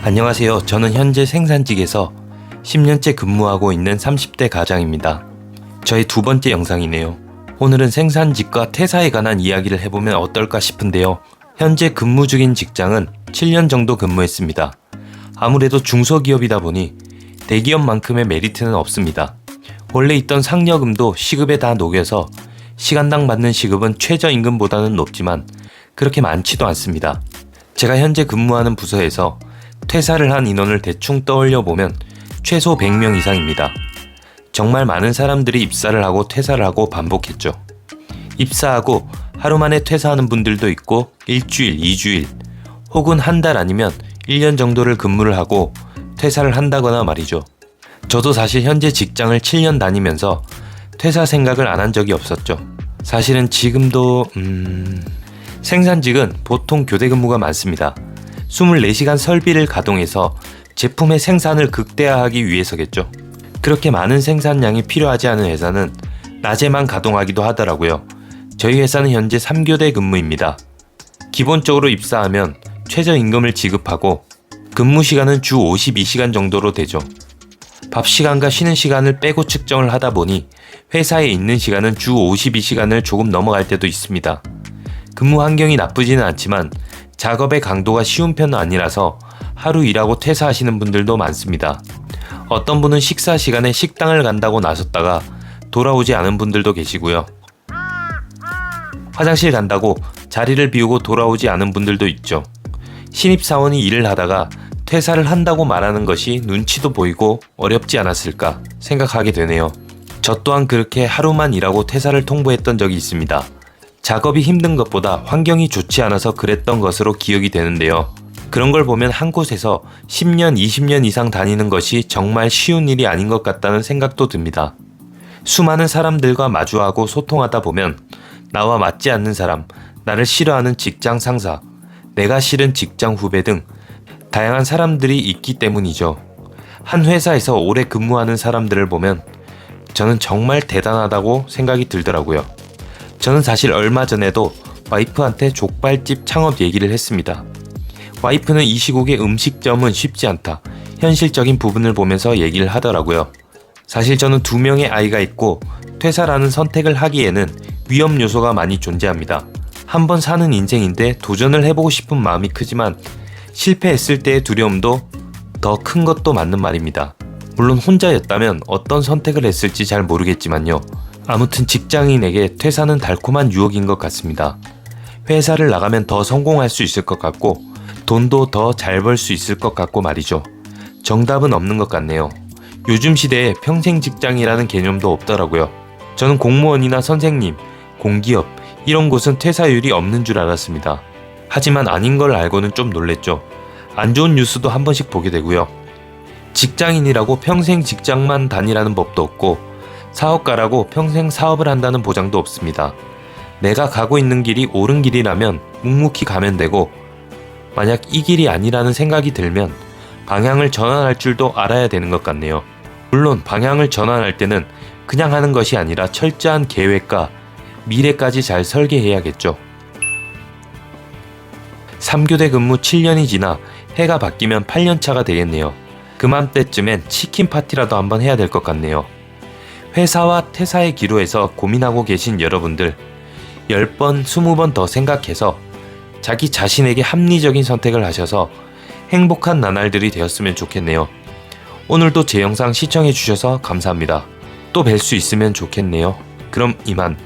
안녕하세요. 저는 현재 생산직에서 10년째 근무하고 있는 30대 가장입니다. 저의 두 번째 영상이네요. 오늘은 생산직과 퇴사에 관한 이야기를 해보면 어떨까 싶은데요. 현재 근무 중인 직장은 7년 정도 근무했습니다. 아무래도 중소기업이다 보니 대기업만큼의 메리트는 없습니다. 원래 있던 상여금도 시급에 다 녹여서 시간당 받는 시급은 최저임금보다는 높지만 그렇게 많지도 않습니다. 제가 현재 근무하는 부서에서 퇴사를 한 인원을 대충 떠올려 보면 최소 100명 이상입니다. 정말 많은 사람들이 입사를 하고 퇴사를 하고 반복했죠. 입사하고 하루 만에 퇴사하는 분들도 있고 일주일, 2주일 혹은 한 달 아니면 1년 정도를 근무를 하고 퇴사를 한다거나 말이죠. 저도 사실 현재 직장을 7년 다니면서 퇴사 생각을 안 한 적이 없었죠. 사실은 지금도 생산직은 보통 교대 근무가 많습니다. 24시간 설비를 가동해서 제품의 생산을 극대화하기 위해서겠죠. 그렇게 많은 생산량이 필요하지 않은 회사는 낮에만 가동하기도 하더라고요. 저희 회사는 현재 3교대 근무입니다. 기본적으로 입사하면 최저임금을 지급하고 근무 시간은 주 52시간 정도로 되죠. 밥 시간과 쉬는 시간을 빼고 측정을 하다 보니 회사에 있는 시간은 주 52시간을 조금 넘어갈 때도 있습니다. 근무 환경이 나쁘지는 않지만 작업의 강도가 쉬운 편은 아니라서 하루 일하고 퇴사하시는 분들도 많습니다. 어떤 분은 식사 시간에 식당을 간다고 나섰다가 돌아오지 않은 분들도 계시고요. 화장실 간다고 자리를 비우고 돌아오지 않은 분들도 있죠. 신입사원이 일을 하다가 퇴사를 한다고 말하는 것이 눈치도 보이고 어렵지 않았을까 생각하게 되네요. 저 또한 그렇게 하루만 일하고 퇴사를 통보했던 적이 있습니다. 작업이 힘든 것보다 환경이 좋지 않아서 그랬던 것으로 기억이 되는데요. 그런 걸 보면 한 곳에서 10년, 20년 이상 다니는 것이 정말 쉬운 일이 아닌 것 같다는 생각도 듭니다. 수많은 사람들과 마주하고 소통하다 보면 나와 맞지 않는 사람, 나를 싫어하는 직장 상사, 내가 싫은 직장 후배 등 다양한 사람들이 있기 때문이죠. 한 회사에서 오래 근무하는 사람들을 보면 저는 정말 대단하다고 생각이 들더라고요. 저는 사실 얼마 전에도 와이프한테 족발집 창업 얘기를 했습니다. 와이프는 이 시국에 음식점은 쉽지 않다, 현실적인 부분을 보면서 얘기를 하더라고요. 사실 저는 2명의 아이가 있고 퇴사라는 선택을 하기에는 위험 요소가 많이 존재합니다. 한번 사는 인생인데 도전을 해보고 싶은 마음이 크지만 실패했을 때의 두려움도 더 큰 것도 맞는 말입니다. 물론 혼자였다면 어떤 선택을 했을지 잘 모르겠지만요. 아무튼 직장인에게 퇴사는 달콤한 유혹인 것 같습니다. 회사를 나가면 더 성공할 수 있을 것 같고 돈도 더 잘 벌 수 있을 것 같고 말이죠. 정답은 없는 것 같네요. 요즘 시대에 평생 직장이라는 개념도 없더라고요. 저는 공무원이나 선생님, 공기업 이런 곳은 퇴사율이 없는 줄 알았습니다. 하지만 아닌 걸 알고는 좀 놀랬죠. 안 좋은 뉴스도 한 번씩 보게 되고요. 직장인이라고 평생 직장만 다니라는 법도 없고 사업가라고 평생 사업을 한다는 보장도 없습니다. 내가 가고 있는 길이 옳은 길이라면 묵묵히 가면 되고 만약 이 길이 아니라는 생각이 들면 방향을 전환할 줄도 알아야 되는 것 같네요. 물론 방향을 전환할 때는 그냥 하는 것이 아니라 철저한 계획과 미래까지 잘 설계해야겠죠. 3교대 근무 7년이 지나 해가 바뀌면 8년차가 되겠네요. 그맘때쯤엔 치킨 파티라도 한번 해야 될 것 같네요. 회사와 퇴사의 기로에서 고민하고 계신 여러분들 10번, 20번 더 생각해서 자기 자신에게 합리적인 선택을 하셔서 행복한 나날들이 되었으면 좋겠네요. 오늘도 제 영상 시청해주셔서 감사합니다. 또 뵐 수 있으면 좋겠네요. 그럼 이만.